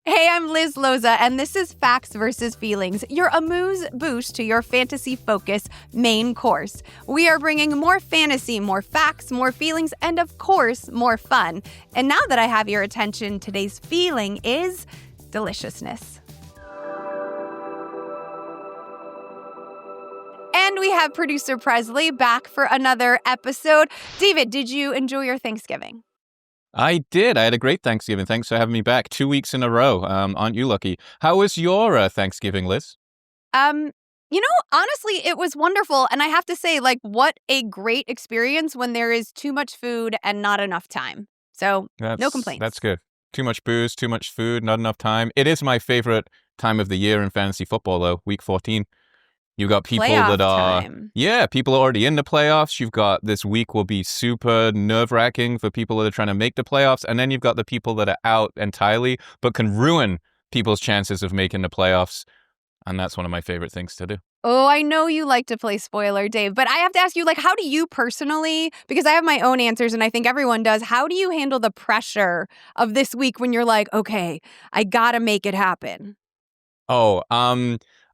Hey, I'm Liz Loza, and this is Facts versus Feelings, your amuse bouche to your fantasy focus main course. We are bringing more fantasy, more facts, more feelings, and of course, more fun. And now that I have your attention, today's feeling is deliciousness. And we have producer Presley back for another episode. David, did you enjoy your Thanksgiving? I did. I had a great Thanksgiving. Thanks for having me back 2 weeks in a row. Aren't you lucky? How was your Thanksgiving, Liz? Honestly, it was wonderful. And I have to say, what a great experience when there is too much food and not enough time. So no complaints. That's good. Too much booze, too much food, not enough time. It is my favorite time of the year in fantasy football, though, week 14. You got people Playoff that are, time. people are already in the playoffs. You've got this week will be super nerve-wracking for people that are trying to make the playoffs. And then you've got the people that are out entirely, but can ruin people's chances of making the playoffs. And that's one of my favorite things to do. Oh, I know you like to play spoiler, Dave, but I have to ask you, how do you personally, because I have my own answers and I think everyone does, how do you handle the pressure of this week when you're like, okay, I gotta make it happen?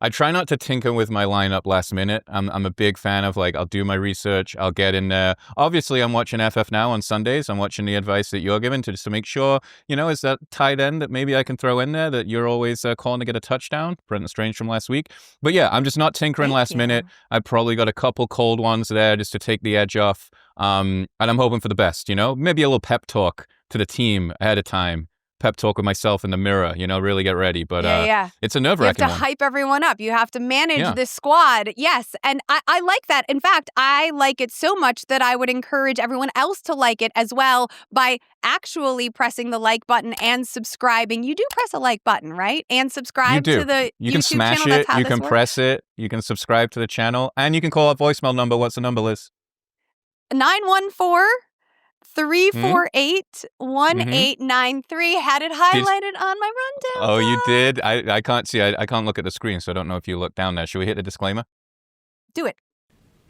I try not to tinker with my lineup last minute. I'm a big fan of I'll do my research. I'll get in there. Obviously, I'm watching FF now on Sundays. I'm watching the advice that you're giving just to make sure, is that tight end that maybe I can throw in there that you're always calling to get a touchdown? Brenton Strange from last week. But yeah, I'm just not tinkering last minute. I probably got a couple cold ones there just to take the edge off. And I'm hoping for the best, maybe a little pep talk to the team ahead of time. Pep talk with myself in the mirror, really get ready. But it's a nerve-wracking one. You have to hype everyone up. You have to manage this squad. Yes, and I like that. In fact, I like it so much that I would encourage everyone else to like it as well by actually pressing the like button and subscribing. You do press a like button, right? And subscribe to the You can YouTube smash channel. it, you can press it, you can subscribe to the channel, and you can call our voicemail number. What's the number, Liz? 914-348-1893. Had it highlighted on my rundown. Oh, you did? I can't see. I can't look at the screen, so I don't know if you look down there. Should we hit the disclaimer? Do it.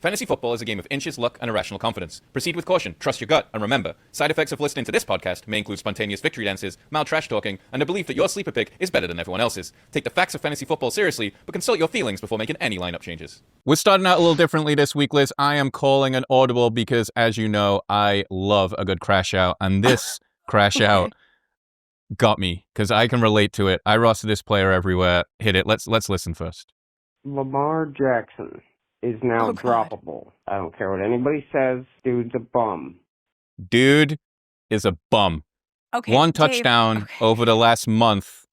Fantasy football is a game of inches, luck, and irrational confidence. Proceed with caution, trust your gut, and remember, side effects of listening to this podcast may include spontaneous victory dances, mild trash talking, and a belief that your sleeper pick is better than everyone else's. Take the facts of fantasy football seriously, but consult your feelings before making any lineup changes. We're starting out a little differently this week, Liz. I am calling an audible because, as you know, I love a good crash out, and this crash out got me, because I can relate to it. I roster this player everywhere. Hit it. Let's listen first. Lamar Jackson is now droppable. I don't care what anybody says. Dude's a bum. Dude is a bum. Okay, One Dave, touchdown over the last month.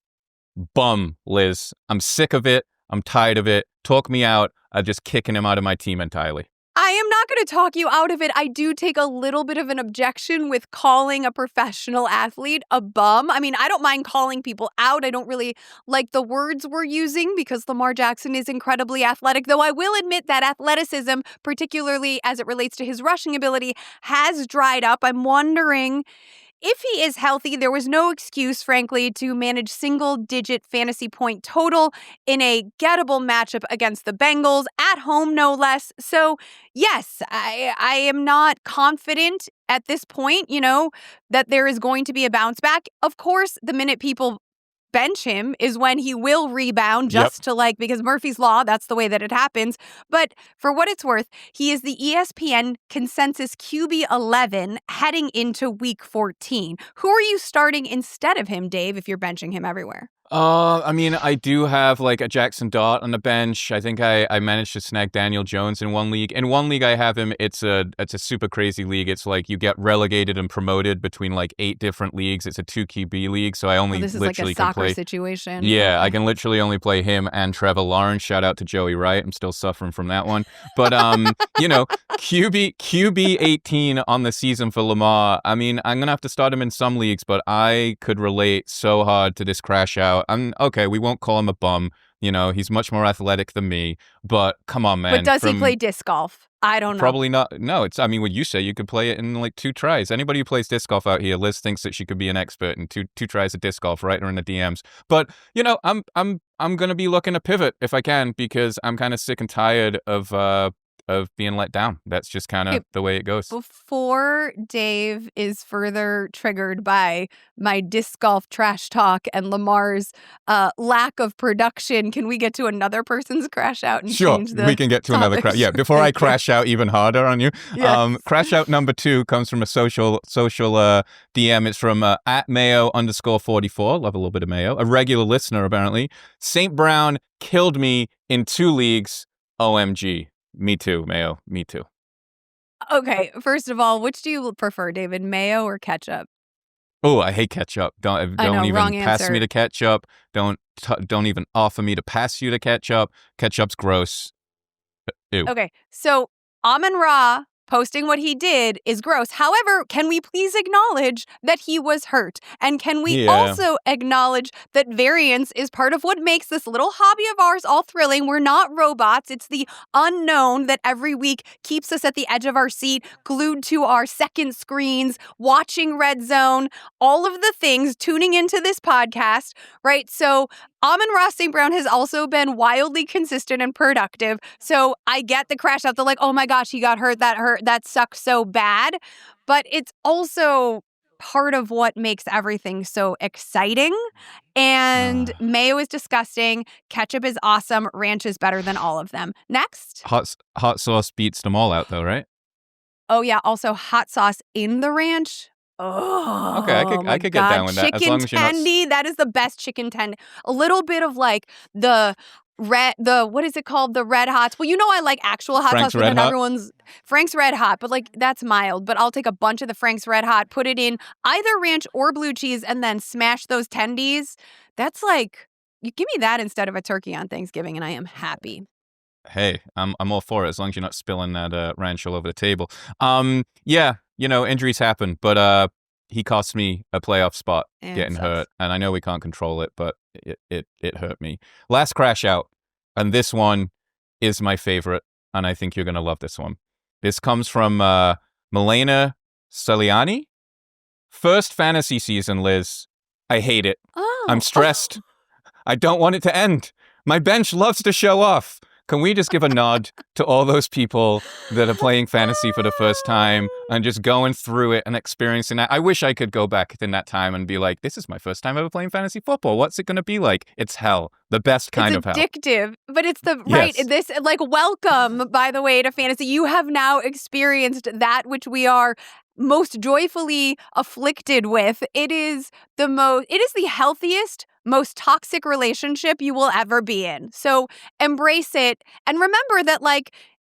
Bum, Liz. I'm sick of it. I'm tired of it. Talk me out of just kicking him out of my team entirely. I am not going to talk you out of it. I do take a little bit of an objection with calling a professional athlete a bum. I mean, I don't mind calling people out. I don't really like the words we're using because Lamar Jackson is incredibly athletic, though I will admit that athleticism, particularly as it relates to his rushing ability, has dried up. I'm wondering if he is healthy. There was no excuse, frankly, to manage single-digit fantasy point total in a gettable matchup against the Bengals, at home no less. So, yes, I am not confident at this point, that there is going to be a bounce back. Of course, the minute people bench him is when he will rebound because Murphy's Law, that's the way that it happens. But for what it's worth, he is the ESPN consensus QB 11 heading into week 14. Who are you starting instead of him, Dave, if you're benching him everywhere? I do have a Jackson Dart on the bench. I think I managed to snag Daniel Jones in one league. In one league I have him. It's a super crazy league. It's you get relegated and promoted between 8 different leagues. It's a 2 QB league, so I only this is literally like a soccer can play situation. Yeah, I can literally only play him and Trevor Lawrence. Shout out to Joey Wright. I'm still suffering from that one. But QB 18 on the season for Lamar. I mean, I'm gonna have to start him in some leagues, but I could relate so hard to this crash out. We won't call him a bum. He's much more athletic than me. But come on, man. But does he play disc golf? I don't know. Probably not. No, what you say, you could play it in 2 tries. Anybody who plays disc golf out here, Liz thinks that she could be an expert in two tries of disc golf, right? Or in the DMs. But I'm gonna be looking to pivot if I can, because I'm kind of sick and tired of of being let down. That's just kind of the way it goes. Before Dave is further triggered by my disc golf trash talk and Lamar's lack of production, can we get to another person's crash out and change the we can get to another crash. Yeah, before I crash out even harder on you. Yes. Crash out number 2 comes from a social DM. It's from at Mayo_44. Love a little bit of Mayo. A regular listener, apparently. St. Brown killed me in 2 leagues. OMG. Me too, Mayo. Me too. Okay, first of all, which do you prefer, David, mayo or ketchup? Oh, I hate ketchup. Don't even pass answer. me to ketchup. Don't even offer me to pass you to ketchup. Ketchup's gross. Ew. Okay, so Amon-Ra posting what he did is gross. However, can we please acknowledge that he was hurt? And can we also acknowledge that variance is part of what makes this little hobby of ours all thrilling? We're not robots. It's the unknown that every week keeps us at the edge of our seat, glued to our second screens, watching Red Zone, all of the things, tuning into this podcast, right? So Amon-Ra St. Brown has also been wildly consistent and productive. So I get the crash out. They're like, oh my gosh, he got hurt. That sucks so bad. But it's also part of what makes everything so exciting. And mayo is disgusting. Ketchup is awesome. Ranch is better than all of them. Next. Hot sauce beats them all out, though, right? Oh, yeah. Also, hot sauce in the ranch. Oh, okay, I could get down with that. Chicken tendy, that is the best chicken tendy. A little bit of like the what is it called? The Red Hots. Well, you know I like actual hot Frank's sauce, but Red then Hot? everyone's Frank's Red Hot, but like that's mild. But I'll take a bunch of the Frank's Red Hot, put it in either ranch or blue cheese, and then smash those tendies. That's like, you give me that instead of a turkey on Thanksgiving, and I am happy. Hey, I'm all for it as long as you're not spilling that ranch all over the table. Yeah, injuries happen, but he cost me a playoff spot getting hurt, and I know we can't control it, but it hurt me. Last crash out, and this one is my favorite, and I think you're gonna love this one. This comes from Milena Saliani. First fantasy season, Liz. I hate it. I'm stressed. I don't want it to end. My bench loves to show off. Can we just give a nod to all those people that are playing fantasy for the first time and just going through it and experiencing that? I wish I could go back in that time and be like, this is my first time ever playing fantasy football. What's it going to be like? It's hell. The best kind of hell. It's addictive, but it's right. This, like, welcome, by the way, to fantasy. You have now experienced that which we are most joyfully afflicted with. It is the healthiest, most toxic relationship you will ever be in. So embrace it and remember that, like,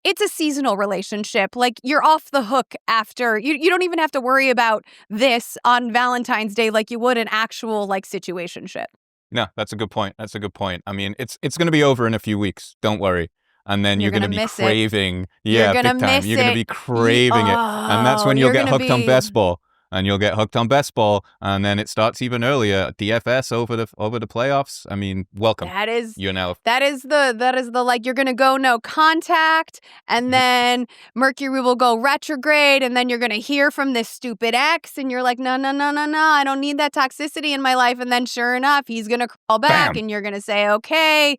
it's a seasonal relationship. Like, you're off the hook after. You don't even have to worry about this on Valentine's Day like you would an actual, like, situationship. No, that's a good point. I mean, it's going to be over in a few weeks. Don't worry. And then you're going to be craving. Yeah, big time. You're going to be craving it. And that's when you'll get hooked on best ball. And you'll get hooked on best ball. And then it starts even earlier. DFS over the playoffs. I mean, welcome. That is the like, you're going to go no contact. And then Mercury will go retrograde. And then you're going to hear from this stupid ex. And you're like, no. I don't need that toxicity in my life. And then sure enough, he's going to crawl back. Bam. And you're going to say, okay.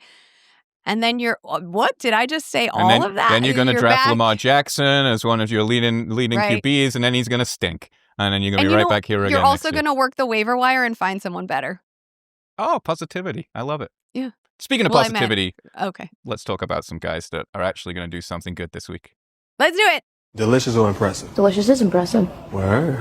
And then what did I just say? Of that? Then you're going to draft Lamar Jackson as one of your leading right. QBs, and then he's going to stink. And then you're going to be right back here again. You're also going to work the waiver wire and find someone better. Oh, positivity. I love it. Yeah. Speaking of positivity, okay, let's talk about some guys that are actually going to do something good this week. Let's do it. Delicious or impressive? Delicious is impressive. Word.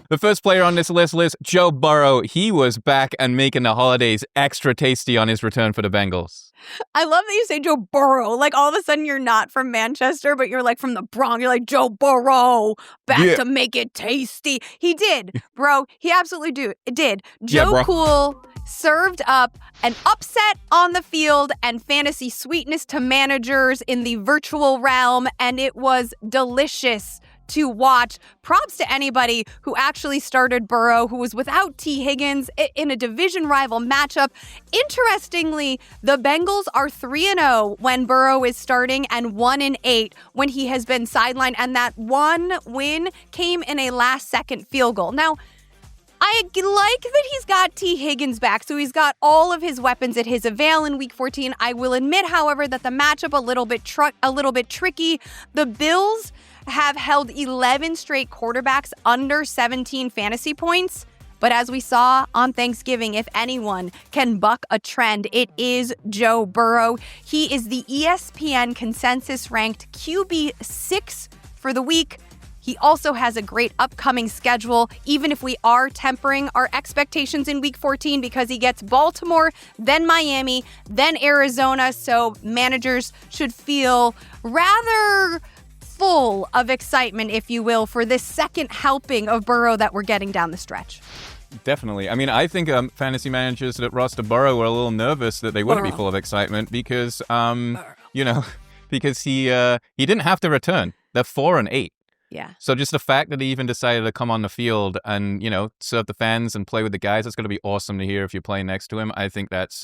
The first player on this list, Liz, Joe Burrow. He was back and making the holidays extra tasty on his return for the Bengals. I love that you say Joe Burrow. Like, all of a sudden you're not from Manchester, but you're like from the Bronx. You're like, Joe Burrow, back to make it tasty. He did, bro. He absolutely did. Joe Cool served up an upset on the field and fantasy sweetness to managers in the virtual realm, and it was delicious to watch. Props to anybody who actually started Burrow, who was without T. Higgins in a division rival matchup. Interestingly, the Bengals are 3-0 when Burrow is starting and 1-8 when he has been sidelined, and that one win came in a last-second field goal. Now, I I like that he's got T. Higgins back, so he's got all of his weapons at his avail in Week 14. I will admit, however, that the matchup a little bit tricky. The Bills have held 11 straight quarterbacks under 17 fantasy points. But as we saw on Thanksgiving, if anyone can buck a trend, it is Joe Burrow. He is the ESPN consensus-ranked QB6 for the week. He also has a great upcoming schedule, even if we are tempering our expectations in Week 14, because he gets Baltimore, then Miami, then Arizona. So managers should feel rather full of excitement, if you will, for this second helping of Burrow that we're getting down the stretch. Definitely. I mean, I think fantasy managers that roster Burrow were a little nervous that they wouldn't be full of excitement because, because he didn't have to return. They're 4-8. Yeah. So just the fact that he even decided to come on the field and, serve the fans and play with the guys, it's going to be awesome to hear if you're playing next to him. I think that's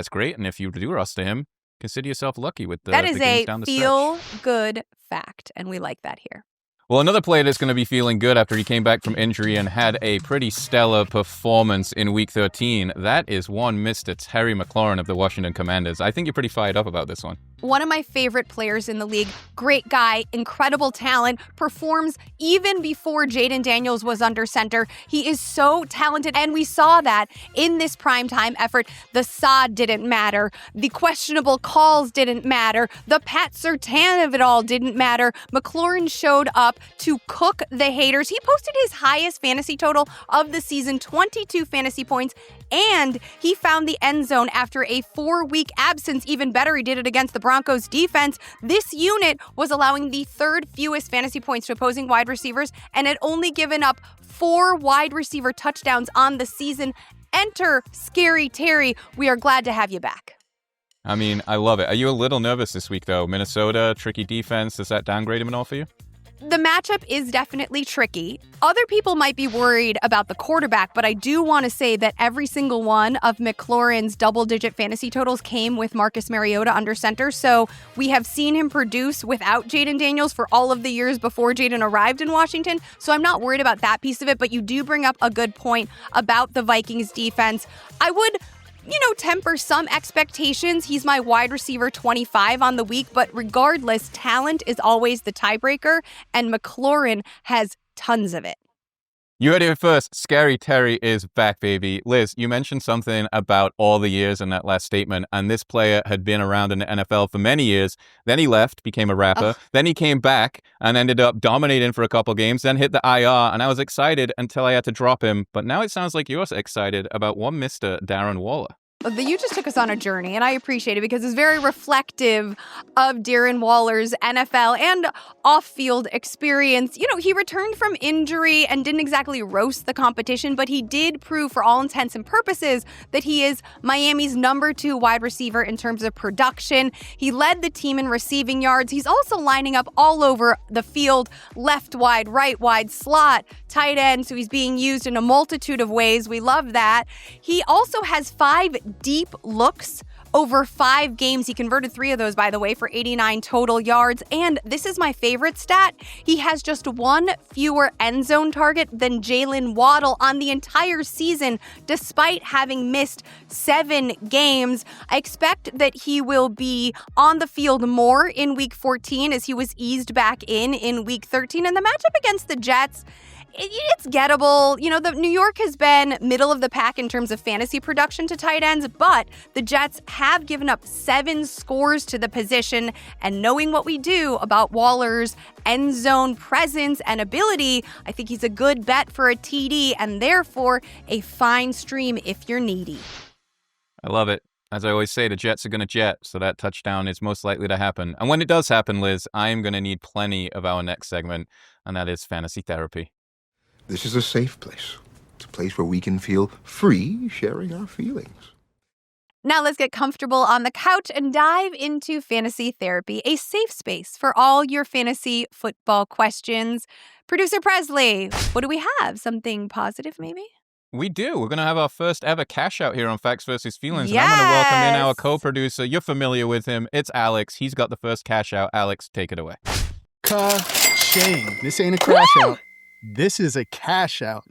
great. And if you do roster him, consider yourself lucky with the That is games down the stretch. feel-good fact, and we like that here. Well, another player that's going to be feeling good after he came back from injury and had a pretty stellar performance in Week 13, that is one Mr. Terry McLaurin of the Washington Commanders. I think you're pretty fired up about this one. One of my favorite players in the league, great guy, incredible talent, performs even before Jaden Daniels was under center. He is so talented, and we saw that in this primetime effort. The sod didn't matter. The questionable calls didn't matter. The Pat Surtain of it all didn't matter. McLaurin showed up to cook the haters. He posted his highest fantasy total of the season, 22 fantasy points, and he found the end zone after a 4-week absence. Even better, he did it against the Broncos defense. This unit was allowing the third fewest fantasy points to opposing wide receivers and had only given up 4 wide receiver touchdowns on the season. Enter Scary Terry. We are glad to have you back. I mean, I love it. Are you a little nervous this week, though? Minnesota, tricky defense. Does that downgrade him at all for you? The matchup is definitely tricky. Other people might be worried about the quarterback, but I do want to say that every single one of McLaurin's double-digit fantasy totals came with Marcus Mariota under center, so we have seen him produce without Jaden Daniels for all of the years before Jaden arrived in Washington, so I'm not worried about that piece of it, but you do bring up a good point about the Vikings defense. I would temper some expectations. He's my wide receiver 25 on the week, but regardless, talent is always the tiebreaker, and McLaurin has tons of it. You heard it first. Scary Terry is back, baby. Liz, you mentioned something about all the years in that last statement, and this player had been around in the NFL for many years. Then he left, became a rapper. Then he came back and ended up dominating for a couple games, then hit the IR, and I was excited until I had to drop him. But now it sounds like you're excited about one Mr. Darren Waller. You just took us on a journey, and I appreciate it because it's very reflective of Darren Waller's NFL and off-field experience. He returned from injury and didn't exactly roast the competition, but he did prove for all intents and purposes that he is Miami's number 2 wide receiver in terms of production. He led the team in receiving yards. He's also lining up all over the field, left wide, right wide, slot, tight end, so he's being used in a multitude of ways. We love that. He also has 5 deep looks over 5 games. He converted 3 of those, by the way, for 89 total yards. And this is my favorite stat. He has just 1 fewer end zone target than Jalen Waddle on the entire season, despite having missed 7 games. I expect that he will be on the field more in Week 14 as he was eased back in Week 13. And the matchup against the Jets, it's gettable. The New York has been middle of the pack in terms of fantasy production to tight ends, but the Jets have given up 7 scores to the position. And knowing what we do about Waller's end zone presence and ability, I think he's a good bet for a TD and therefore a fine stream if you're needy. I love it. As I always say, the Jets are going to jet, so that touchdown is most likely to happen. And when it does happen, Liz, I am going to need plenty of our next segment, and that is fantasy therapy. This is a safe place. It's a place where we can feel free sharing our feelings. Now let's get comfortable on the couch and dive into fantasy therapy, a safe space for all your fantasy football questions. Producer Presley, what do we have? Something positive, maybe? We do. We're going to have our first ever cash out here on Facts versus Feelings. Yes! And I'm going to welcome in our co-producer. You're familiar with him. It's Alex. He's got the first cash out. Alex, take it away. Ka-shing. This ain't a crash out. This is a cash out.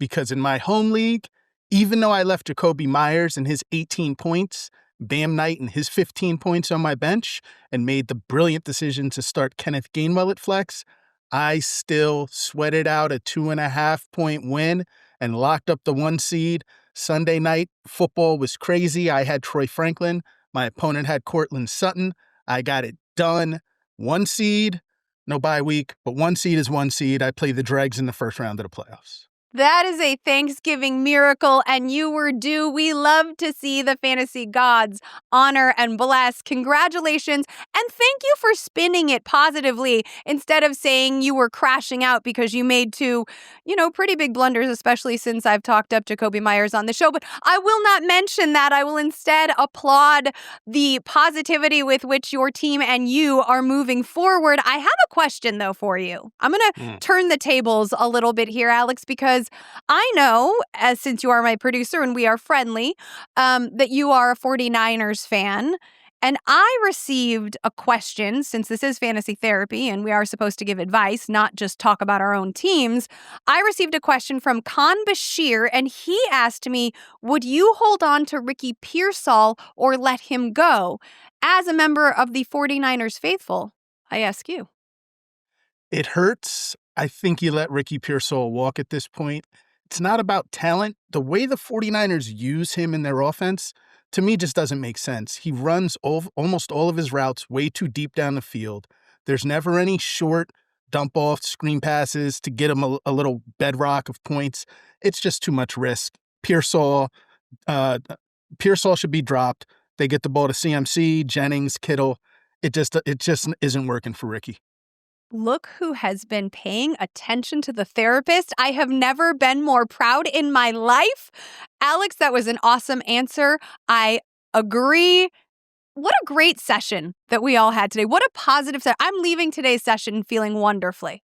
because in my home league, even though I left Jacoby Myers and his 18 points, Bam Knight and his 15 points on my bench, and made the brilliant decision to start Kenneth Gainwell at flex, I still sweated out a 2.5-point win and locked up the 1 seed. Sunday night football was crazy. I had Troy Franklin. My opponent had Cortland Sutton. I got it done. 1 seed, no bye week, but 1 seed is 1 seed. I play the Dregs in the first round of the playoffs. That is a Thanksgiving miracle, and you were due. We love to see the fantasy gods honor and bless. Congratulations, and thank you for spinning it positively instead of saying you were crashing out because you made 2, pretty big blunders, especially since I've talked up Jacoby Myers on the show. But I will not mention that. I will instead applaud the positivity with which your team and you are moving forward. I have a question, though, for you. I'm going to turn the tables a little bit here, Alex, because I know, since you are my producer and we are friendly, that you are a 49ers fan. And I received a question, since this is fantasy therapy and we are supposed to give advice, not just talk about our own teams. I received a question from Khan Bashir, and he asked me, would you hold on to Ricky Pearsall or let him go? As a member of the 49ers faithful, I ask you. It hurts. I think you let Ricky Pearsall walk at this point. It's not about talent. The way the 49ers use him in their offense, to me, just doesn't make sense. He runs almost all of his routes way too deep down the field. There's never any short dump-off screen passes to get him a little bedrock of points. It's just too much risk. Pearsall should be dropped. They get the ball to CMC, Jennings, Kittle. It just isn't working for Ricky. Look who has been paying attention to the therapist. I have never been more proud in my life. Alex, that was an awesome answer. I agree. What a great session that we all had today. What a positive session. I'm leaving today's session feeling wonderfully.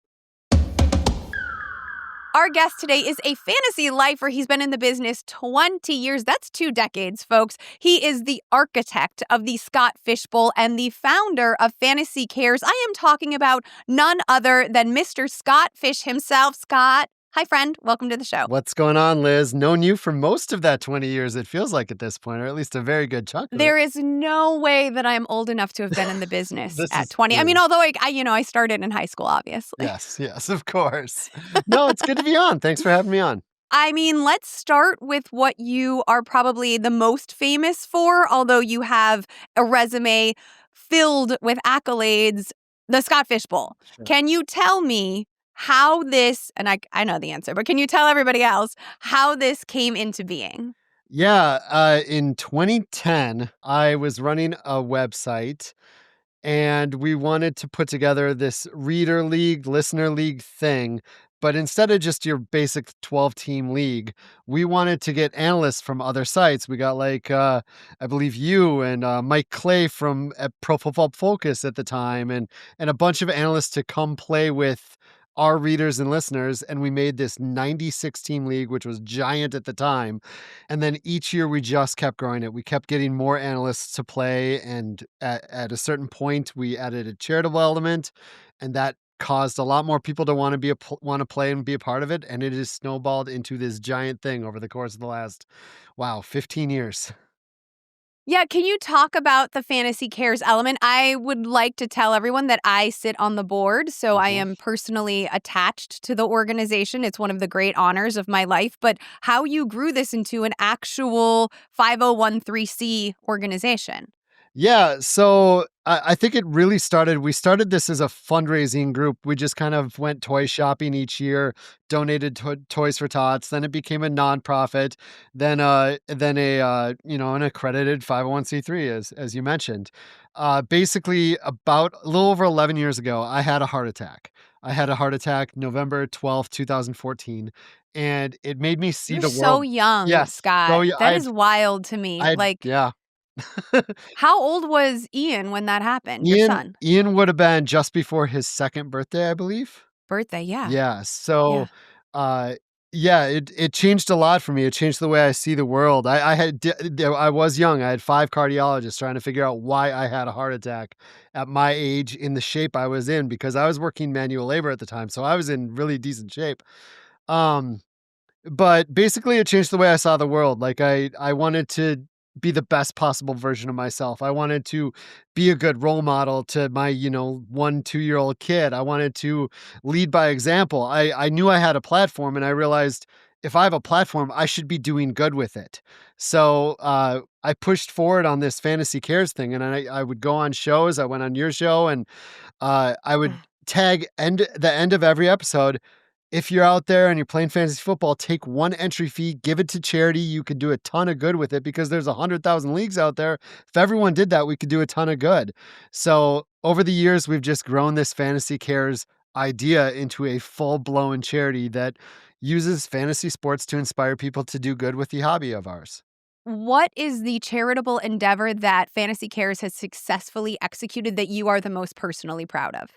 Our guest today is a fantasy lifer. He's been in the business 20 years. That's 2 decades, folks. He is the architect of the Scott Fish Bowl and the founder of Fantasy Cares. I am talking about none other than Mr. Scott Fish himself. Scott, hi, friend. Welcome to the show. What's going on, Liz? Known you for most of that 20 years, it feels like at this point, or at least a very good chunk of There it. is no way that I'm old enough to have been in the business This at is 20. I true. mean, although I started in high school, obviously. Yes, of course. No, it's good to be on. Thanks for having me on. I mean, let's start with what you are probably the most famous for, although you have a resume filled with accolades, the Scott Fish Bowl. Sure. Can you tell me how this, and I know the answer, but can you tell everybody else how this came into being? Yeah, in 2010, I was running a website, and we wanted to put together this reader league, listener league thing. But instead of just your basic 12-team league, we wanted to get analysts from other sites. We got I believe you and Mike Clay from Pro Football Focus at the time, and a bunch of analysts to come play with our readers and listeners. And we made this 96-team league, which was giant at the time. And then each year we just kept growing it. We kept getting more analysts to play. And at a certain point, we added a charitable element, and that caused a lot more people to want to play and be a part of it, and it has snowballed into this giant thing over the course of the last 15 years. Yeah, can you talk about the Fantasy Cares element? I would like to tell everyone that I sit on the board, so I am personally attached to the organization. It's one of the great honors of my life, but how you grew this into an actual 5013C organization. Yeah, so I think it really we started this as a fundraising group. We just kind of went toy shopping each year, donated Toys for Tots. Then it became a nonprofit, then an accredited 501c3, as you mentioned. Basically, about a little over 11 years ago, I had a heart attack. I had a heart attack November 12th, 2014, and it made me see You're the world. so young, Yes, Scott. so young. That is wild to me. Yeah. How old was Ian when that happened, your son? Ian would have been just before his 2nd birthday, I believe. Birthday, yeah. Yeah. So, it changed a lot for me. It changed the way I see the world. I was young. I had 5 cardiologists trying to figure out why I had a heart attack at my age in the shape I was in, because I was working manual labor at the time. So I was in really decent shape. But basically it changed the way I saw the world. Like I wanted to be the best possible version of myself. I wanted to be a good role model to my, 1-2-year-old kid. I wanted to lead by example. I knew I had a platform, and I realized if I have a platform, I should be doing good with it. So I pushed forward on this Fantasy Cares thing, and I would go on shows. I went on your show, and I would tag the end of every episode. If you're out there and you're playing fantasy football, take one entry fee, give it to charity. You could do a ton of good with it because there's 100,000 leagues out there. If everyone did that, we could do a ton of good. So over the years, we've just grown this Fantasy Cares idea into a full-blown charity that uses fantasy sports to inspire people to do good with the hobby of ours. What is the charitable endeavor that Fantasy Cares has successfully executed that you are the most personally proud of?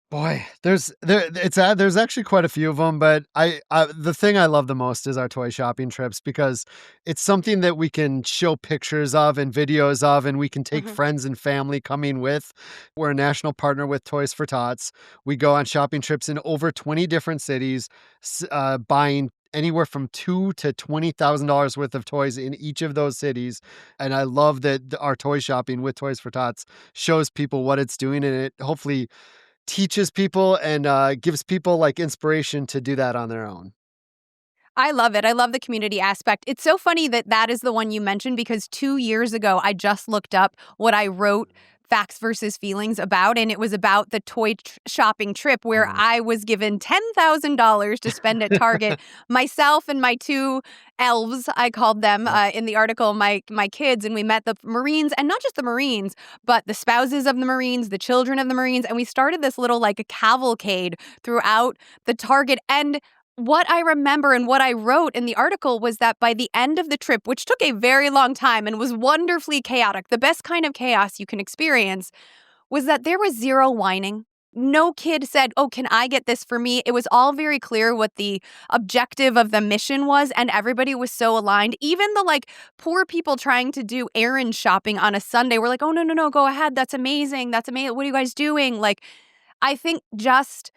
Boy, there's actually quite a few of them, but the thing I love the most is our toy shopping trips because it's something that we can show pictures of and videos of, and we can take friends and family coming with. We're a national partner with Toys for Tots. We go on shopping trips in over 20 different cities, buying anywhere from $2,000 to $20,000 worth of toys in each of those cities. And I love that our toy shopping with Toys for Tots shows people what it's doing, and it hopefully teaches people and gives people like inspiration to do that on their own. I love it. I love the community aspect. It's so funny that that is the one you mentioned because 2 years ago, I just looked up what I wrote Facts versus Feelings about, and it was about the toy shopping trip where I was given $10,000 to spend at Target. Myself and my 2 elves, I called them in the article, my kids, and we met the Marines, and not just the Marines, but the spouses of the Marines, the children of the Marines, and we started this little like a cavalcade throughout the Target. And what I remember and what I wrote in the article was that by the end of the trip, which took a very long time and was wonderfully chaotic, the best kind of chaos you can experience, was that there was zero whining. No kid said, "Oh, can I get this for me?" It was all very clear what the objective of the mission was, and everybody was so aligned. Even the like poor people trying to do errand shopping on a Sunday were like, "Oh, no, no, no, go ahead. That's amazing. That's amazing. What are you guys doing?" Like, I think just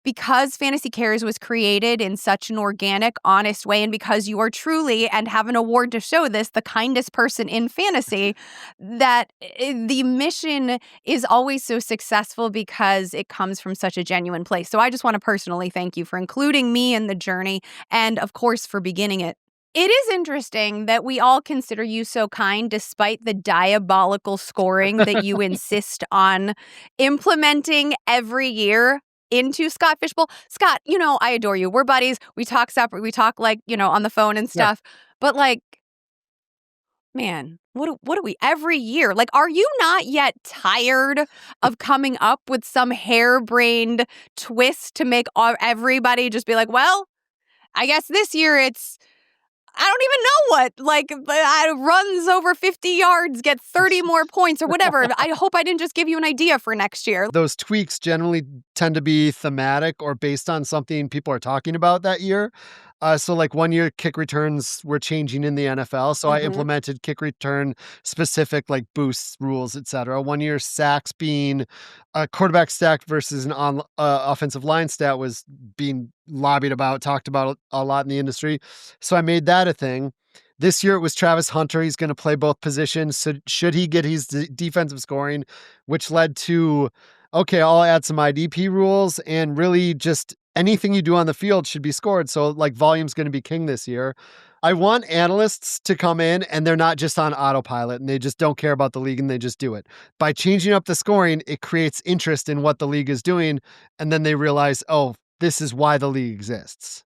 because Fantasy Cares was created in such an organic, honest way, and because you are truly, and have an award to show this, the kindest person in fantasy, that the mission is always so successful because it comes from such a genuine place. So I just want to personally thank you for including me in the journey and, of course, for beginning it. It is interesting that we all consider you so kind despite the diabolical scoring that you insist on implementing every year into Scott Fishbowl. Scott, I adore you. We're buddies. We talk separate. We talk like, on the phone and stuff. Yeah. But like, man, what do we every year? Like, are you not yet tired of coming up with some harebrained twist to make everybody just be like, well, I guess this year it's I don't even know what, like, runs over 50 yards, get 30 more points or whatever. I hope I didn't just give you an idea for next year. Those tweaks generally tend to be thematic or based on something people are talking about that year. So like one year kick returns were changing in the NFL. So I implemented kick return specific like boosts rules, etc. One year sacks being a quarterback stacked versus an offensive line stat was being lobbied about, talked about a lot in the industry. So I made that a thing. This year it was Travis Hunter. He's going to play both positions. So should he get his defensive scoring, which led to, okay, I'll add some IDP rules and really just anything you do on the field should be scored. So like volume's going to be king this year. I want analysts to come in and they're not just on autopilot and they just don't care about the league and they just do it. By changing up the scoring, it creates interest in what the league is doing. And then they realize, oh, this is why the league exists.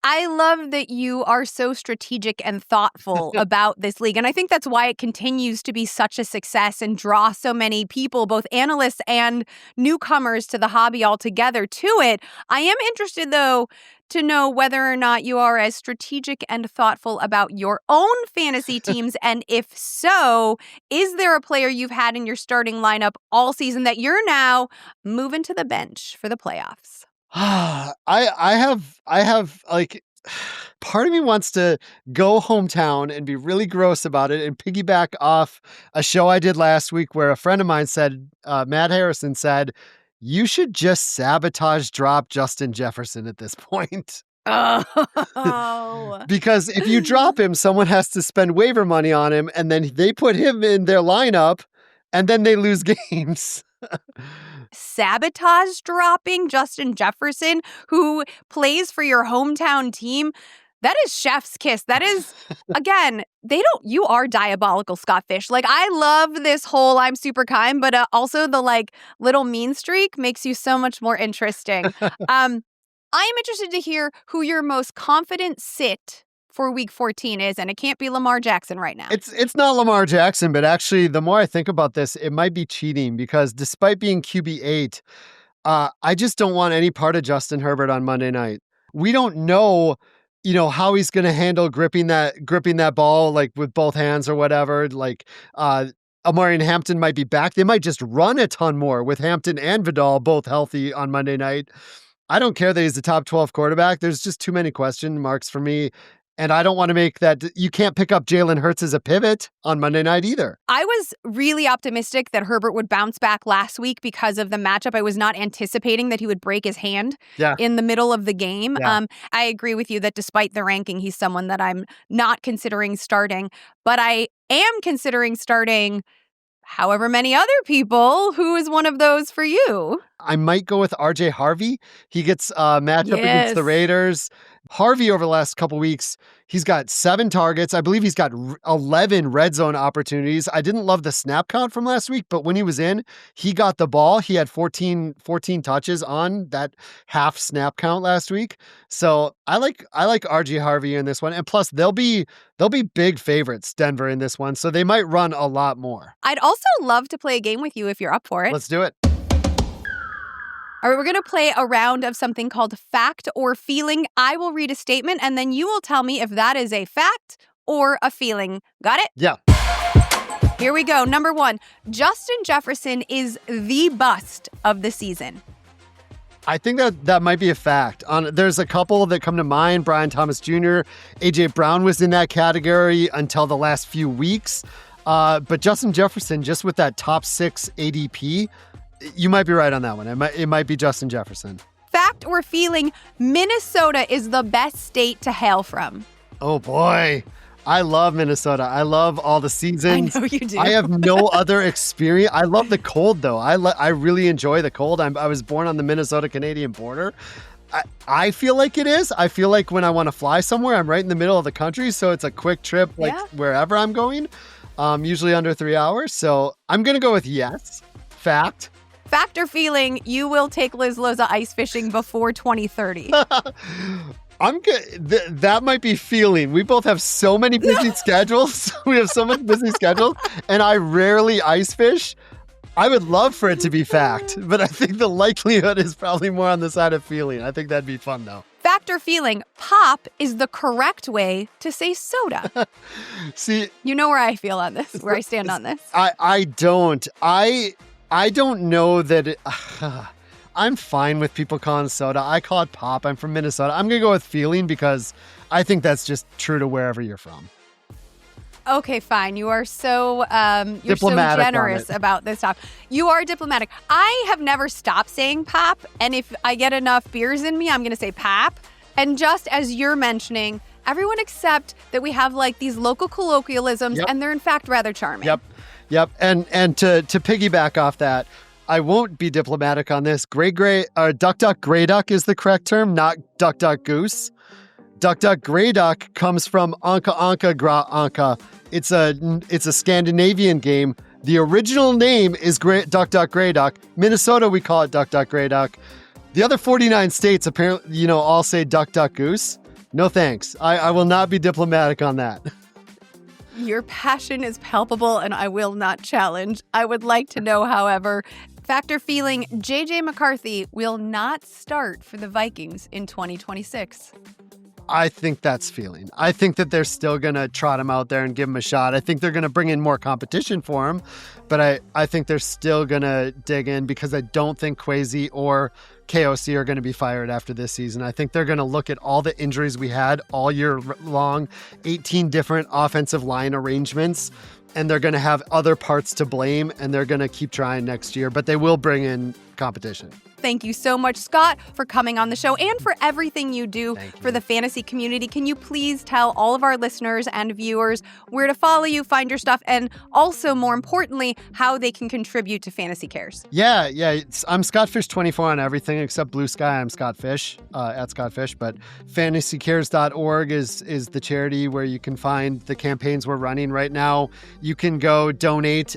I love that you are so strategic and thoughtful about this league. And I think that's why it continues to be such a success and draw so many people, both analysts and newcomers to the hobby altogether to it. I am interested, though, to know whether or not you are as strategic and thoughtful about your own fantasy teams. And if so, is there a player you've had in your starting lineup all season that you're now moving to the bench for the playoffs? I have like part of me wants to go hometown and be really gross about it and piggyback off a show I did last week where a friend of mine said, Matt Harrison said, you should just sabotage drop Justin Jefferson at this point. Oh. Because if you drop him, someone has to spend waiver money on him, and then they put him in their lineup, and then they lose games. Sabotage dropping Justin Jefferson, who plays for your hometown team. That is chef's kiss. That is, again, you are diabolical, Scott Fish. Like, I love this whole I'm super kind, but also the like little mean streak makes you so much more interesting. I am interested to hear who your most confident sit for week 14 is, and it can't be Lamar Jackson right now. It's not Lamar Jackson, but actually, the more I think about this, it might be cheating because despite being QB8, I just don't want any part of Justin Herbert on Monday night. We don't know, how he's going to handle gripping that ball like with both hands or whatever. Like, Amari and Hampton might be back. They might just run a ton more with Hampton and Vidal both healthy on Monday night. I don't care that he's the top 12 quarterback. There's just too many question marks for me. And I don't want to make that. You can't pick up Jalen Hurts as a pivot on Monday night either. I was really optimistic that Herbert would bounce back last week because of the matchup. I was not anticipating that he would break his hand in the middle of the game. Yeah. I agree with you that despite the ranking, he's someone that I'm not considering starting. But I am considering starting however many other people. Who is one of those for you? I might go with RJ Harvey. He gets a matchup against the Raiders. Harvey, over the last couple weeks, he's got 7 targets. I believe he's got 11 red zone opportunities. I didn't love the snap count from last week, but when he was in, he got the ball. He had 14 touches on that half snap count last week. So I like RJ Harvey in this one. And plus, they'll be big favorites, Denver, in this one. So they might run a lot more. I'd also love to play a game with you if you're up for it. Let's do it. All right, we're going to play a round of something called fact or feeling. I will read a statement, and then you will tell me if that is a fact or a feeling. Got it? Yeah. Here we go. Number 1, Justin Jefferson is the bust of the season. I think that might be a fact. There's a couple that come to mind. Brian Thomas Jr., A.J. Brown was in that category until the last few weeks. But Justin Jefferson, just with that top 6 ADP, you might be right on that one. It might be Justin Jefferson. Fact or feeling, Minnesota is the best state to hail from. Oh, boy. I love Minnesota. I love all the seasons. I know you do. I have no other experience. I love the cold, though. I really enjoy the cold. I was born on the Minnesota-Canadian border. I feel like it is. I feel like when I want to fly somewhere, I'm right in the middle of the country, so it's a quick trip wherever I'm going, usually under 3 hours. So I'm going to go with yes. Fact. Fact or feeling, you will take Liz Loza ice fishing before 2030. I'm good. That might be feeling. We both have so many busy schedules. We have so much busy schedules, and I rarely ice fish. I would love for it to be fact, but I think the likelihood is probably more on the side of feeling. I think that'd be fun, though. Fact or feeling, pop is the correct way to say soda. See, you know where I feel on this, where I stand on this. I don't. I don't know that I'm fine with people calling soda. I call it pop. I'm from Minnesota. I'm going to go with feeling because I think that's just true to wherever you're from. Okay, fine. You are so generous about this stuff. You are diplomatic. I have never stopped saying pop, and if I get enough beers in me, I'm going to say pap. And just as you're mentioning, everyone accept that we have like these local colloquialisms, and they're in fact rather charming. Yep. And to piggyback off that, I won't be diplomatic on this. Duck duck gray duck is the correct term, not duck duck goose. Duck duck gray duck comes from Anka Anka Gra Anka. It's a Scandinavian game. The original name is Duck duck gray duck. Minnesota, we call it duck duck gray duck. The other 49 states apparently, all say duck duck goose. No thanks. I will not be diplomatic on that. Your passion is palpable, and I will not challenge. I would like to know, however, fact or feeling, J.J. McCarthy will not start for the Vikings in 2026. I think that's feeling. I think that they're still going to trot him out there and give him a shot. I think they're going to bring in more competition for him, but I think they're still going to dig in because I don't think Kwesi or KOC are going to be fired after this season. I think they're going to look at all the injuries we had all year long, 18 different offensive line arrangements, and they're going to have other parts to blame, and they're going to keep trying next year, but they will bring in competition. Thank you so much, Scott, for coming on the show and for everything you do for the fantasy community. Can you please tell all of our listeners and viewers where to follow you, find your stuff, and also, more importantly, how they can contribute to Fantasy Cares? Yeah. I'm ScottFish24 on everything except Blue Sky. I'm Scott Fish, at Scott Fish. But fantasycares.org is the charity where you can find the campaigns we're running right now. You can go donate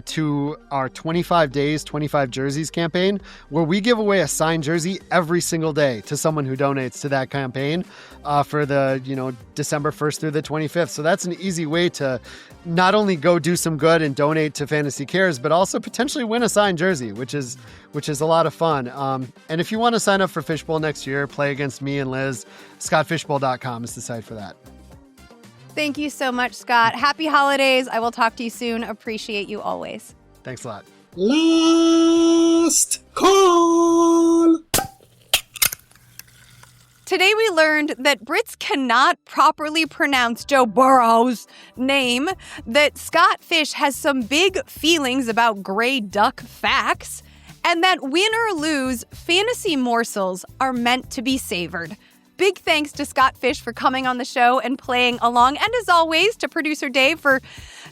to our 25 days, 25 jerseys campaign, where we give away a signed jersey every single day to someone who donates to that campaign for the December 1st through the 25th. So that's an easy way to not only go do some good and donate to Fantasy Cares, but also potentially win a signed jersey, which is a lot of fun. And if you want to sign up for Fishbowl next year, play against me and Liz, scottfishbowl.com is the site for that. Thank you so much, Scott. Happy holidays. I will talk to you soon. Appreciate you always. Thanks a lot. Last call. Today we learned that Brits cannot properly pronounce Joe Burrow's name, that Scott Fish has some big feelings about gray duck facts, and that win or lose, fantasy morsels are meant to be savored. Big thanks to Scott Fish for coming on the show and playing along, and as always, to producer Dave for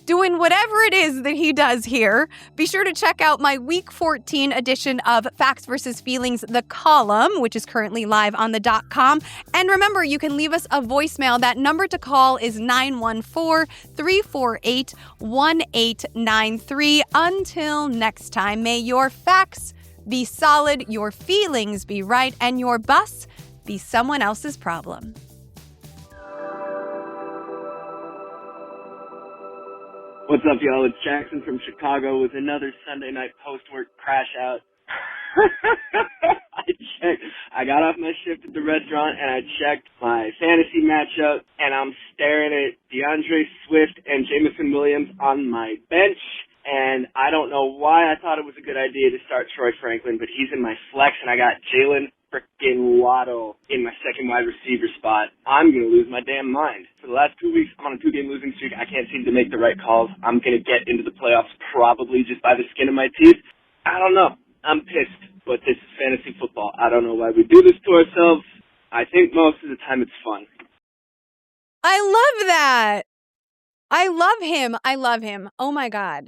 doing whatever it is that he does here. Be sure to check out my Week 14 edition of Facts vs. Feelings, the column, which is currently live on the .com. And remember, you can leave us a voicemail. That number to call is 914-348-1893. Until next time, may your facts be solid, your feelings be right, and your bus be someone else's problem. What's up, y'all? It's Jackson from Chicago with another Sunday night post-work crash out. I got off my shift at the restaurant and I checked my fantasy matchup, and I'm staring at DeAndre Swift and Jameson Williams on my bench. And I don't know why I thought it was a good idea to start Troy Franklin, but he's in my flex, and I got Jalen frickin' Waddle in my second wide receiver spot. I'm going to lose my damn mind. For the last 2 weeks, I'm on a 2-game losing streak. I can't seem to make the right calls. I'm going to get into the playoffs probably just by the skin of my teeth. I don't know. I'm pissed, but this is fantasy football. I don't know why we do this to ourselves. I think most of the time it's fun. I love that. I love him. Oh my God.